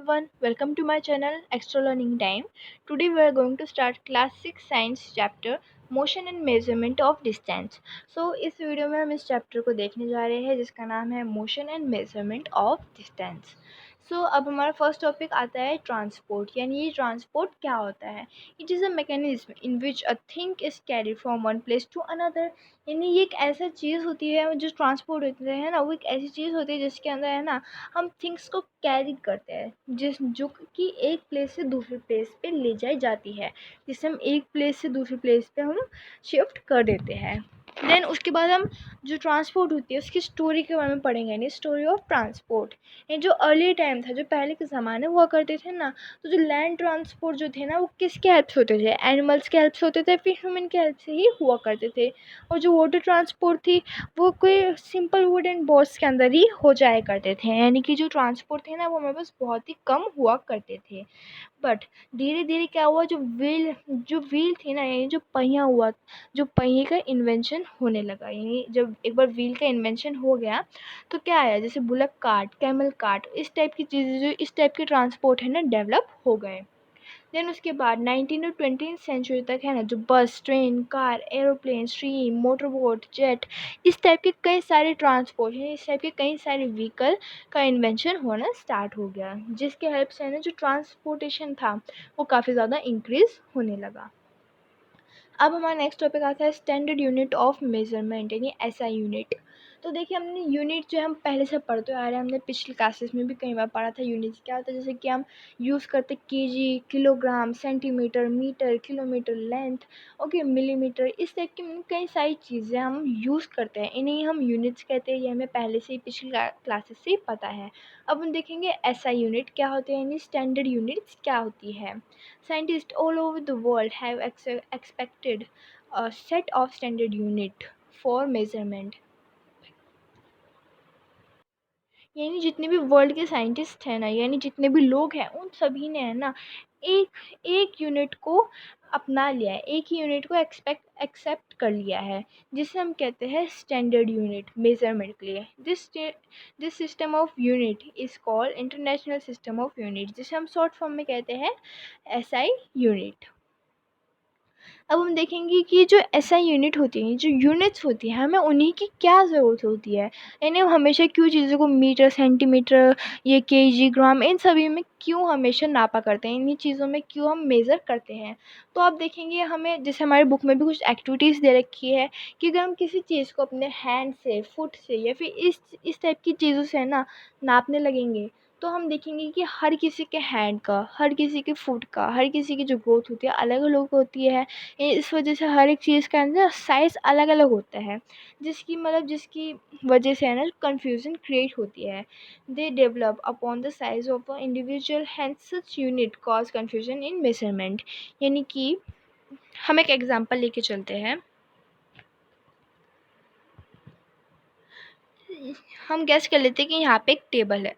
everyone, welcome to my channel Extra Learning Time. Today we are going to start class 6 science chapter motion and measurement of distance. So इस video में हम इस chapter को देखने जा रहे हैं जिसका नाम है motion and measurement of distance. So अब हमारा फर्स्ट टॉपिक आता है ट्रांसपोर्ट. यानी ये ट्रांसपोर्ट क्या होता है. It is a mechanism in which a thing is carried from one place to another. यानी ये एक ऐसा चीज़ होती है जो ट्रांसपोर्ट होते हैं ना, वो एक ऐसी चीज़ होती है जिसके अंदर है ना हम थिंग्स को कैरी करते हैं जो कि एक प्लेस से दूसरे प्लेस पे ले जाई जाती है, जिसे हम एक प्लेस से दूसरे प्लेस पे हम शिफ्ट कर देते हैं. देन उसके बाद हम जो ट्रांसपोर्ट होती है उसकी स्टोरी के बारे में पढ़ेंगे, यानी स्टोरी ऑफ ट्रांसपोर्ट. ये जो अर्ली टाइम था, जो पहले के ज़माने हुआ करते थे ना, तो जो लैंड ट्रांसपोर्ट जो थे ना वो किसके हेल्प से होते थे. एनिमल्स के हेल्प से होते थे, फिर ह्यूमन के हेल्प से ही हुआ करते थे. और जो वाटर ट्रांसपोर्ट थी वो कोई सिंपल वुड एंड बोट्स के अंदर ही हो जाया करते थे. यानी कि जो ट्रांसपोर्ट थे ना वो हमारे पास बहुत ही कम हुआ करते थे. बट धीरे धीरे क्या हुआ, जो व्हील थी ना, यानी जो पहिया हुआ, जो पहिए का इन्वेंशन होने लगा. यानी जब एक बार व्हील का इन्वेंशन हो गया तो क्या आया, जैसे बुलक कार्ट, कैमल कार्ट, इस टाइप की चीज़ें, जो इस टाइप के ट्रांसपोर्ट है ना डेवलप हो गए. देन उसके बाद 19 और 20th सेंचुरी तक है ना, जो बस, train, car, aeroplane, stream, motor boat, jet, इस टाइप के कई सारे ट्रांसपोर्ट हैं, इस टाइप के कई सारे व्हीकल का इन्वेंशन होना स्टार्ट हो गया, जिसके हेल्प से है ना जो ट्रांसपोर्टेशन था वो काफ़ी ज़्यादा इंक्रीज़ होने लगा. अब हमारा नेक्स्ट टॉपिक आता है स्टैंडर्ड यूनिट ऑफ मेजरमेंट, यानी एसआई यूनिट. तो देखिए, हमने यूनिट जो हम पहले से पढ़ते आ रहे हैं, हमने पिछले क्लासेस में भी कई बार पढ़ा था यूनिट्स क्या होता है. जैसे कि हम यूज़ करते KG, kilogram, centimetre, metre, kilometre, length, okay, millimetre, इस टाइप की कई सारी चीज़ें हम यूज़ करते हैं, इन्हें हम यूनिट्स कहते हैं. ये हमें पहले से ही पिछली क्लासेस से ही पता है. अब हम देखेंगे एसआई यूनिट क्या होते हैं, यानी स्टैंडर्ड यूनिट्स क्या होती है. Scientists all over the world have expected a set of standard unit for measurement. यानी जितने भी वर्ल्ड के साइंटिस्ट हैं ना, यानी जितने भी लोग हैं, उन सभी ने है ना एक एक यूनिट को अपना लिया है, एक ही यूनिट को एक्सेप्ट कर लिया है, जिसे हम कहते हैं स्टैंडर्ड यूनिट मेजरमेंट के लिए. This system of unit is called international system of unit, जिसे हम शॉर्ट फॉर्म में कहते हैं एसआई यूनिट. अब हम देखेंगे कि जो एसआई यूनिट होती हैं, जो यूनिट्स होती हैं, हमें उन्हीं की क्या ज़रूरत होती है. यानी हम हमेशा क्यों चीज़ों को मीटर, सेंटीमीटर, ये केजी, ग्राम, इन सभी में क्यों हमेशा नापा करते हैं, इन्हीं चीज़ों में क्यों हम मेज़र करते हैं. तो आप देखेंगे, हमें जैसे हमारे बुक में भी कुछ एक्टिविटीज़ दे रखी है कि अगर हम किसी चीज़ को अपने हैंड से, फुट से, या फिर इस टाइप की चीज़ों से है ना नापने लगेंगे, तो हम देखेंगे कि हर किसी के हैंड का, हर किसी के फुट का, हर किसी की जो ग्रोथ होती है अलग अलग होती है. इस वजह से हर एक चीज़ का ना साइज़ अलग अलग होता है, जिसकी वजह से है ना कन्फ्यूज़न क्रिएट होती है. They develop upon the size of a individual, hence such unit cause confusion in measurement. यानी कि हम एक एग्जांपल लेके चलते हैं. हम गैस कर लेते हैं कि यहाँ पे एक टेबल है.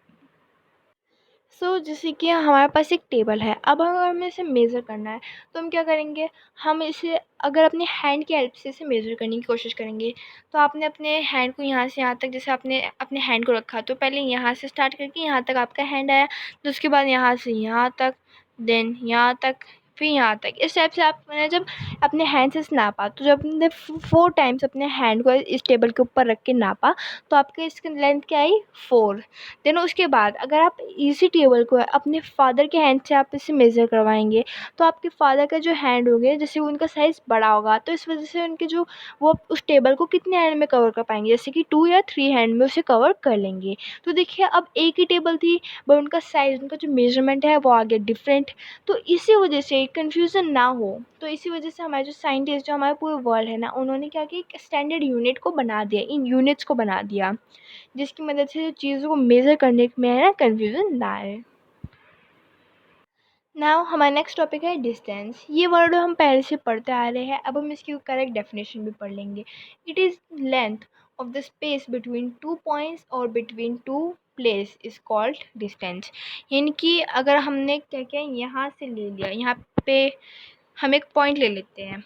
जैसे कि हमारे पास एक टेबल है. अब अगर हमें इसे मेज़र करना है तो हम क्या करेंगे, हम इसे अगर अपने हैंड की हेल्प से इसे मेज़र करने की कोशिश करेंगे, तो आपने अपने हैंड को यहाँ से यहाँ तक, जैसे आपने अपने हैंड को रखा तो पहले यहाँ से स्टार्ट करके यहाँ तक आपका हैंड आया, तो उसके बाद यहाँ से यहाँ तक, देन यहाँ तक, फिर यहाँ तक. इस टाइप से आपने जब अपने हैंड से नापा, तो जब आपने 4 टाइम्स अपने हैंड को इस टेबल के ऊपर रख के नापा, तो आपके इसकी लेंथ क्या आई, 4. देन उसके बाद अगर आप इसी टेबल को अपने फादर के हैंड से आप इसे मेज़र करवाएंगे, तो आपके फादर का जो हैंड होंगे, जैसे उनका साइज़ बड़ा होगा, तो इस वजह से उनके जो वो उस टेबल को कितने हैंड में कवर कर पाएंगे, जैसे कि 2 या 3 हैंड में उसे कवर कर लेंगे. तो देखिए, अब एक ही टेबल थी, बट उनका साइज़, उनका जो मेजरमेंट है वो आ गया डिफरेंट. तो इसी वजह से कन्फ्यूज़न ना हो, तो इसी वजह से हमारे जो साइंटिस्ट, जो हमारे पूरे वर्ल्ड है ना, उन्होंने क्या किया, एक स्टैंडर्ड यूनिट को बना दिया, इन यूनिट्स को बना दिया, जिसकी मदद से जो चीज़ों को मेज़र करने में है ना कन्फ्यूज़न ना आए. नाउ हमारा नेक्स्ट टॉपिक है डिस्टेंस. ये वर्ड हम पहले से पढ़ते आ रहे हैं, अब हम इसकी करेक्ट डेफिनेशन भी पढ़ लेंगे. It is length of the space between 2 points और between 2 place is called distance. यानी कि अगर हमने क्या किया, यहाँ से ले लिया, यहाँ पे हम एक पॉइंट ले लेते हैं,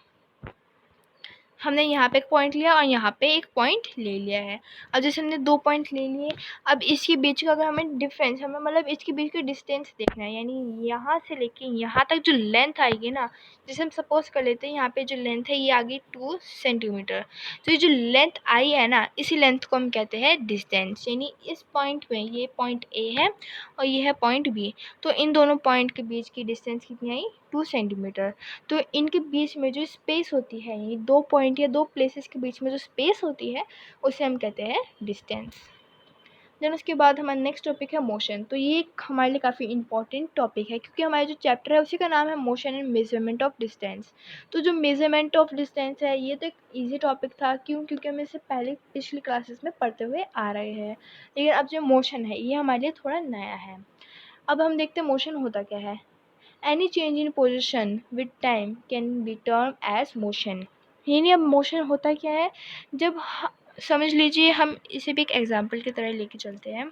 हमने यहाँ पे एक पॉइंट लिया और यहाँ पे एक पॉइंट ले लिया है। अब जैसे हमने 2 पॉइंट ले लिए, अब इसके बीच का अगर हमें डिफरेंस, हमें मतलब इसके बीच का डिस्टेंस देखना है, यानी यहाँ से लेके यहाँ तक जो लेंथ आएगी ना, जैसे हम सपोज कर लेते हैं यहाँ पे जो लेंथ है ये आ गई 2 सेंटीमीटर। तो ये जो लेंथ आई है ना, इसी लेंथ को हम कहते हैं डिस्टेंस। यानी इस पॉइंट में ये पॉइंट ए है और ये है पॉइंट बी, तो इन दोनों पॉइंट के बीच की डिस्टेंस कितनी आई, 2 सेंटीमीटर। तो इनके बीच में जो स्पेस होती है, यानी 2 पॉइंट या 2 प्लेसेस के बीच में जो स्पेस होती है, उसे हम कहते हैं डिस्टेंस। देन उसके बाद हमारा नेक्स्ट टॉपिक है मोशन। तो ये एक हमारे लिए काफ़ी इंपॉर्टेंट टॉपिक है, क्योंकि हमारा जो चैप्टर है उसी का नाम है motion and measurement of distance. तो जो मेजरमेंट ऑफ डिस्टेंस है ये तो एक ईजी टॉपिक था, क्यों, क्योंकि हम इससे पहले पिछली क्लासेस में पढ़ते हुए आ रहे हैं। लेकिन अब जो मोशन है ये हमारे लिए थोड़ा नया है। अब हम देखते हैं मोशन होता क्या है। Any change in position with time can be termed as motion। यानी अब मोशन होता क्या है, जब समझ लीजिए हम इसे भी एक एग्जांपल की तरह लेके चलते हैं।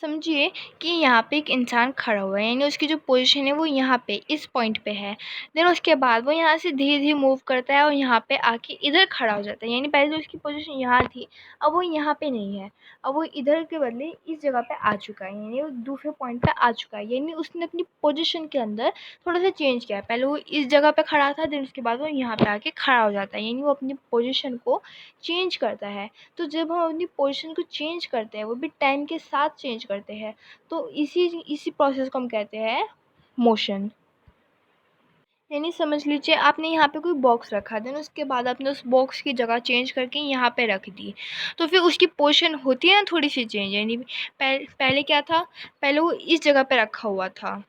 समझिए कि यहाँ पे एक इंसान खड़ा हुआ है, यानी उसकी जो पोजीशन है वो यहाँ पे इस पॉइंट पे है। देन उसके बाद वो यहाँ से धीरे धीरे मूव करता है और यहाँ पे आके इधर खड़ा हो जाता है। यानी पहले तो उसकी पोजीशन यहाँ थी, अब वो यहाँ पे नहीं है, अब वो इधर के बदले इस जगह पे आ चुका है, यानी वो दूसरे पॉइंट पे आ चुका है। यानी उसने अपनी पोजीशन के अंदर थोड़ा सा चेंज किया है। पहले वो इस जगह पे खड़ा था, देन उसके बाद वो यहाँ पे आके खड़ा हो जाता है, यानी वो अपनी पोजीशन को चेंज करता है। तो जब हम अपनी पोजीशन को चेंज करते हैं, वो भी टाइम के साथ चेंज करते हैं, तो इसी प्रोसेस को हम कहते हैं मोशन। यानी समझ लीजिए आपने यहाँ पे कोई बॉक्स रखा, देन उसके बाद आपने उस बॉक्स की जगह चेंज करके यहाँ पे रख दी, तो फिर उसकी पोजीशन होती है ना थोड़ी सी चेंज। यानी पहले क्या था, पहले वो इस जगह पे रखा हुआ था,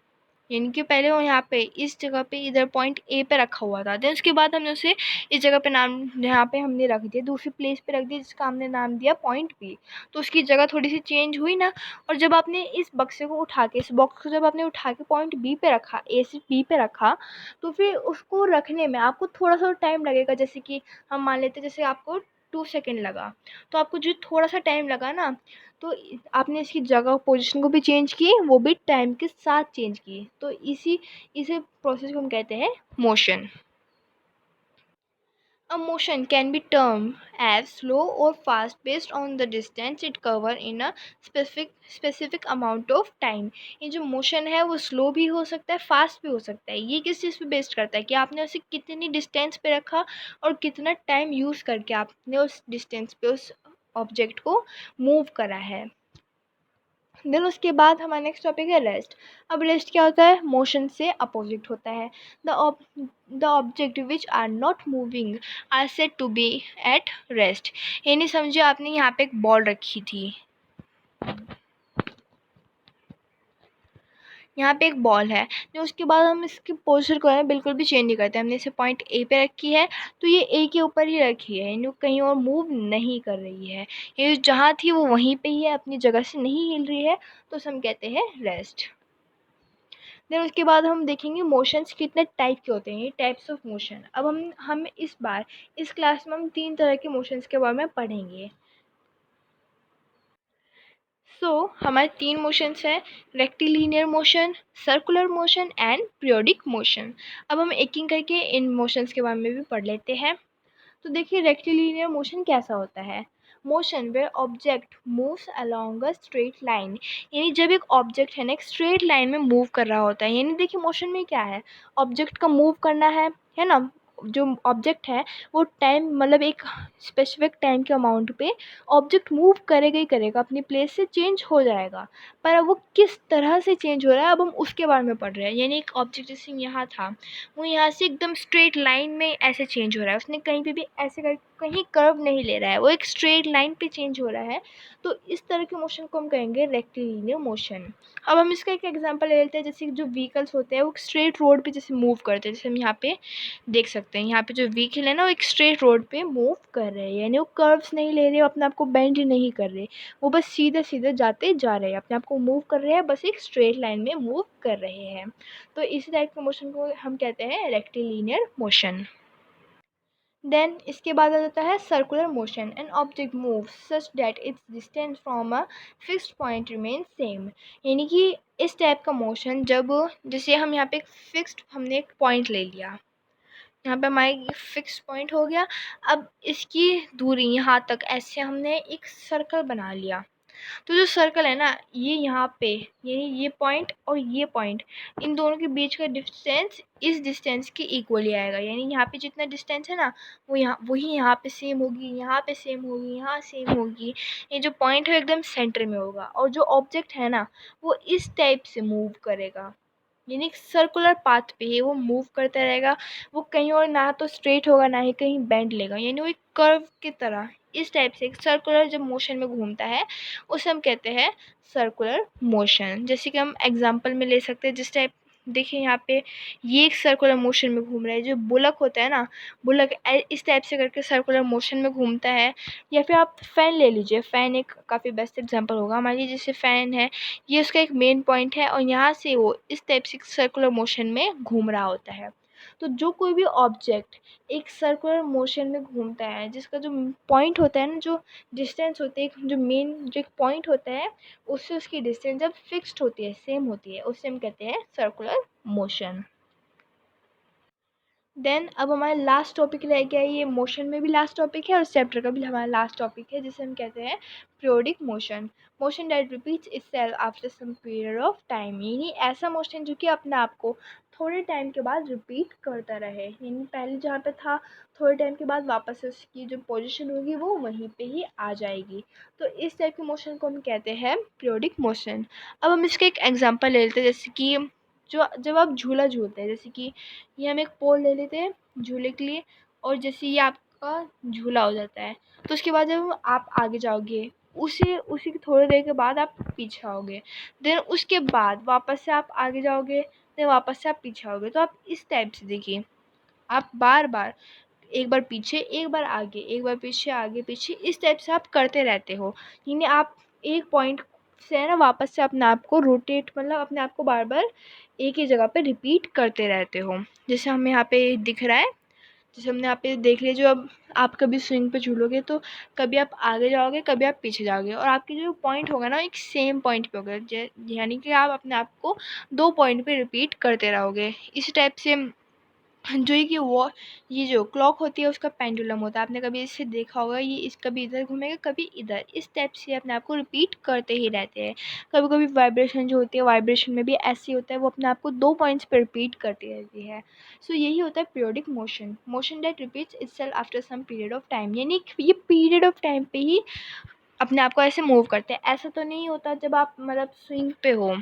यानी कि पहले वो यहाँ पे इस जगह पे इधर पॉइंट ए पे रखा हुआ था। देन उसके बाद हमने उसे इस जगह पे नाम, यहाँ पे हमने रख दिया, दूसरी प्लेस पे रख दिया, जिसका हमने नाम दिया पॉइंट बी। तो उसकी जगह थोड़ी सी चेंज हुई ना। और जब आपने इस बक्से को उठा के, इस बॉक्स को जब आपने उठा के पॉइंट बी पे रखा, ए से बी पे रखा, तो फिर उसको रखने में आपको थोड़ा सा टाइम लगेगा। जैसे कि हम मान लेते हैं जैसे आपको 2 सेकेंड लगा, तो आपको जो थोड़ा सा टाइम लगा ना, तो आपने इसकी जगह पोजीशन को भी चेंज की, वो भी टाइम के साथ चेंज की। तो इसी प्रोसेस को हम कहते हैं motion. A motion can be termed as slow or fast based on the distance it cover in a specific amount of time। ये जो मोशन है वो स्लो भी हो सकता है, फास्ट भी हो सकता है। ये किस चीज़ पे बेस्ड करता है कि आपने उसे कितनी डिस्टेंस पे रखा और कितना टाइम यूज़ करके आपने उस डिस्टेंस पे उस ऑब्जेक्ट को मूव करा है। देन उसके बाद हमारा नेक्स्ट टॉपिक है रेस्ट। अब रेस्ट क्या होता है, मोशन से अपोजिट होता है। The object which are not moving are said to be at rest. यानी समझिए आपने यहाँ पे एक बॉल रखी थी, यहाँ पे एक बॉल है, तो उसके बाद हम इसकी पोजीशन को है बिल्कुल भी चेंज नहीं करते। हमने इसे पॉइंट ए पे रखी है, तो ये ए के ऊपर ही रखी है, यानी कहीं और मूव नहीं कर रही है। ये जहाँ थी वो वहीं पे ही है, अपनी जगह से नहीं हिल रही है, तो उसे हम कहते हैं रेस्ट। देन उसके बाद हम देखेंगे मोशंस कितने टाइप के होते हैं, टाइप्स ऑफ मोशन। अब हम इस बार इस क्लास में हम 3 तरह के मोशंस के बारे में पढ़ेंगे। हमारे 3 मोशंस हैं, rectilinear motion, circular motion and periodic motion. अब हम एक एक करके इन मोशंस के बारे में भी पढ़ लेते हैं। तो देखिए रेक्टिलिनियर मोशन कैसा होता है। Motion where object moves along a straight line. यानी जब एक ऑब्जेक्ट है ना एक स्ट्रेट लाइन में मूव कर रहा होता है, यानी देखिए मोशन में क्या है, ऑब्जेक्ट का मूव करना है ना। जो ऑब्जेक्ट है वो टाइम मतलब एक स्पेसिफिक टाइम के अमाउंट पे ऑब्जेक्ट मूव करेगा ही करेगा, अपनी प्लेस से चेंज हो जाएगा। पर अब वो किस तरह से चेंज हो रहा है, अब हम उसके बारे में पढ़ रहे हैं। यानी एक ऑब्जेक्ट जैसे यहाँ था, वो यहाँ से एकदम स्ट्रेट लाइन में ऐसे चेंज हो रहा है, उसने कहीं पे भी ऐसे कर कहीं कर्व नहीं ले रहा है, वो एक स्ट्रेट लाइन पे चेंज हो रहा है। तो इस तरह के मोशन को हम कहेंगे रेक्टिलिनियर मोशन। अब हम इसका एक एग्जांपल ले लेते हैं, जैसे जो व्हीकल्स होते हैं वो स्ट्रेट रोड पे जैसे मूव करते हैं, जैसे हम यहाँ पे देख सकते हैं, यहाँ पे जो व्हीकल है ना वो एक स्ट्रेट रोड पे मूव कर रहे हैं, यानी वो कर्व्स नहीं ले रहे, अपने आप को बेंड नहीं कर रहे, वो बस सीधे सीधे जाते जा रहे हैं, अपने आप को मूव कर रहे हैं, बस एक स्ट्रेट लाइन में मूव कर रहे हैं। तो इसी टाइप के मोशन को हम कहते हैं रेक्टिलिनियर मोशन। देन इसके बाद आ जाता है circular motion. An object move such that it's distance from a fixed point remain same. यानी कि इस टाइप का मोशन, जब जैसे हम यहाँ पे एक फिक्स्ड हमने एक पॉइंट ले लिया, यहाँ पे हमारा ये फिक्स पॉइंट हो गया। अब इसकी दूरी यहाँ तक ऐसे हमने एक सर्कल बना लिया। तो जो सर्कल है ना, ये यहाँ पे ये पॉइंट और ये पॉइंट, इन दोनों के बीच का डिस्टेंस इस डिस्टेंस के इक्वली आएगा। यानी यहाँ पे जितना डिस्टेंस है ना, वो यहाँ वही यहाँ पे सेम होगी, यहाँ पे सेम होगी, यहाँ सेम होगी। ये जो पॉइंट है एकदम सेंटर में होगा, और जो ऑब्जेक्ट है ना वो इस टाइप से मूव करेगा। यानी सर्कुलर पाथ पे ही वो मूव करता रहेगा। वो कहीं और ना तो स्ट्रेट होगा, ना ही कहीं बेंड लेगा। यानी वो एक कर्व की तरह इस टाइप से एक सर्कुलर जब मोशन में घूमता है, उसे हम कहते हैं सर्कुलर मोशन। जैसे कि हम एग्जांपल में ले सकते हैं, जिस टाइप देखिए यहाँ पे ये एक सर्कुलर मोशन में घूम रहा है। जो बुलक होता है ना, बुलक इस टाइप से करके सर्कुलर मोशन में घूमता है। या फिर आप फ़ैन ले लीजिए, फ़ैन एक काफ़ी बेस्ट एग्जांपल होगा। मान लीजिए जैसे फ़ैन है, ये उसका एक मेन पॉइंट है और यहाँ से वो इस टाइप से सर्कुलर मोशन में घूम रहा होता है। तो जो कोई भी ऑब्जेक्ट एक सर्कुलर मोशन में घूमता है, जिसका जो पॉइंट होता है ना, जो डिस्टेंस होती है, जो मेन जो एक पॉइंट होता है, उससे उसकी डिस्टेंस जब फिक्स्ड होती है, सेम होती है, उससे हम कहते हैं सर्कुलर मोशन। देन अब हमारा लास्ट टॉपिक रह गया, ये मोशन में भी लास्ट टॉपिक है और चैप्टर का भी हमारा लास्ट टॉपिक है, जिसे हम कहते हैं periodic motion. Motion that repeats itself after some period of time. यानी ऐसा मोशन जो कि अपने आप को थोड़े टाइम के बाद रिपीट करता रहे। यानी पहले जहाँ पे था, थोड़े टाइम के बाद वापस उसकी जो पोजीशन होगी वो वहीं पे ही आ जाएगी। तो इस टाइप के मोशन को हम कहते हैं पीरियोडिक मोशन। अब हम इसका एक एग्जांपल ले लेते हैं, जैसे कि जो जब आप झूला झूलते हैं, जैसे कि ये हम एक पोल ले लेते हैं झूले के लिए, और जैसे ये आपका झूला हो जाता है, तो उसके बाद जब आप आगे जाओगे, उसी उसी के थोड़ी देर के बाद आप पीछे आओगे। देन उसके बाद वापस से आप आगे जाओगे, देन वापस से आप पीछे आओगे। तो आप इस टाइप से देखिए, आप बार बार एक बार पीछे, एक बार आगे, एक बार पीछे, आगे पीछे, इस टाइप से आप करते रहते हो। यानी आप एक पॉइंट से है ना वापस से अपने आप को रोटेट, मतलब अपने आप को बार बार एक ही जगह पे रिपीट करते रहते हो। जैसे हमें यहाँ पे दिख रहा है, जैसे हमने यहाँ पे देख लिया, जो अब आप कभी स्विंग पे झूलोगे तो कभी आप आगे जाओगे, कभी आप पीछे जाओगे, और आपकी जो पॉइंट होगा ना एक सेम पॉइंट पे होगा। यानी कि आप अपने आप को दो पॉइंट पे रिपीट करते रहोगे। इसी टाइप से जो है कि वो ये जो क्लॉक होती है उसका पेंडुलम होता है। आपने कभी इसे देखा होगा, ये इस कभी इधर घूमेगा, कभी इधर, इस टाइप से अपने आप को रिपीट करते ही रहते हैं। कभी कभी वाइब्रेशन जो होती है, वाइब्रेशन में भी ऐसे ही होता है, वो अपने आप को दो पॉइंट्स पे रिपीट करती रहती है। सो यही होता है periodic motion. Motion that repeats itself after some period of time. यानी ये पीरियड ऑफ टाइम पे ही अपने आप को ऐसे मूव करते हैं। ऐसा तो नहीं होता जब आप मतलब स्विंग पे हो।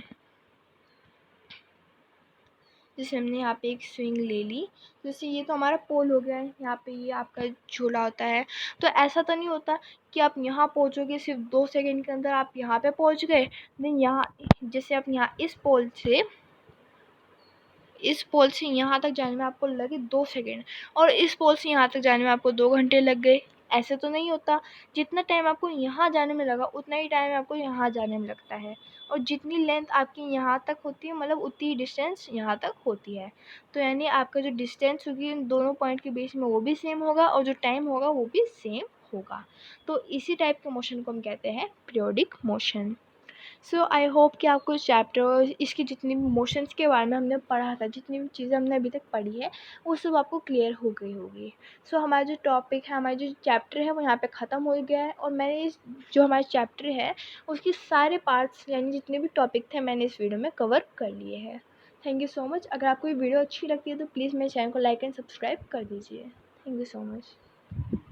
जैसे हमने यहाँ पे एक स्विंग ले ली, जैसे ये तो हमारा पोल हो गया है, यहाँ पे ये आपका झूला होता है। तो ऐसा तो नहीं होता कि आप यहाँ पहुँचोगे सिर्फ 2 सेकंड के अंदर आप यहाँ पे पहुँच गए। देन यहाँ जैसे आप यहाँ इस पोल से यहाँ तक जाने में आपको लगे 2 सेकंड, और इस पोल से यहाँ तक जाने में आपको 2 घंटे लग गए। ऐसे तो नहीं होता। जितना टाइम आपको यहाँ जाने में लगा, उतना ही टाइम आपको यहाँ जाने में लगता है, और जितनी लेंथ आपकी यहाँ तक होती है, मतलब उतनी डिस्टेंस यहाँ तक होती है। तो यानी आपका जो डिस्टेंस होगी इन दोनों पॉइंट के बीच में, वो भी सेम होगा, और जो टाइम होगा वो भी सेम होगा। तो इसी टाइप के मोशन को हम कहते हैं periodic motion. So I hope कि आपको इस चैप्टर, इसकी जितनी भी मोशंस के बारे में हमने पढ़ा था, जितनी भी चीज़ें हमने अभी तक पढ़ी है, वो सब आपको क्लियर हो गई होगी। सो हमारा जो टॉपिक है, हमारा जो चैप्टर है, वो यहाँ पे ख़त्म हो गया है। और मैंने इस जो हमारा चैप्टर है उसके सारे पार्ट्स, यानी जितने भी टॉपिक थे, मैंने इस वीडियो में कवर कर लिए हैं। Thank you so much. अगर आपको ये वीडियो अच्छी लगती है तो प्लीज़ मेरे चैनल को लाइक एंड सब्सक्राइब कर दीजिए। Thank you so much.